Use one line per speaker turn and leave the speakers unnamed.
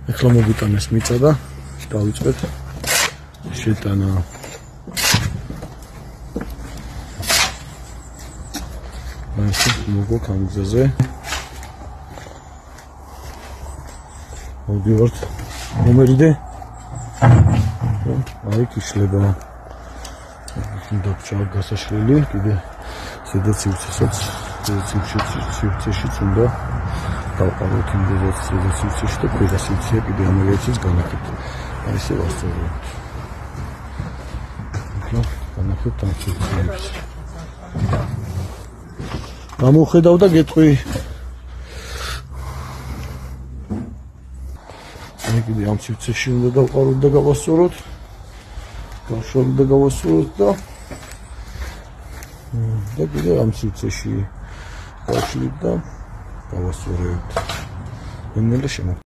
ეხლა მოგიტანეს მიწა და დავიწყეთ შეტანა. ასე მოგოქ ამ გზაზე. მოდივართ მომერიდე. აი ქიშლება. დაგჭა გასაშლელი კიდე ზედა სივრცეშიც უნდა დავყავოთ იმდენად ზედა სივრცეში და ქვედა სივრცეა კიდე ამერეცის განახლებით. აი ესე ვასწავლოთ. ეხლა განახლებით ამ სივრცეებს. გამოხედავ და გეტყვი. აი კიდე ამ სივრცეში უნდა დავყავოთ და გავასწოროთ. გავშალოთ და გავასწოროთ და კიდე ამ სივრცეში გავშლით და გავასწორებთ. ნელ-ნელა შემო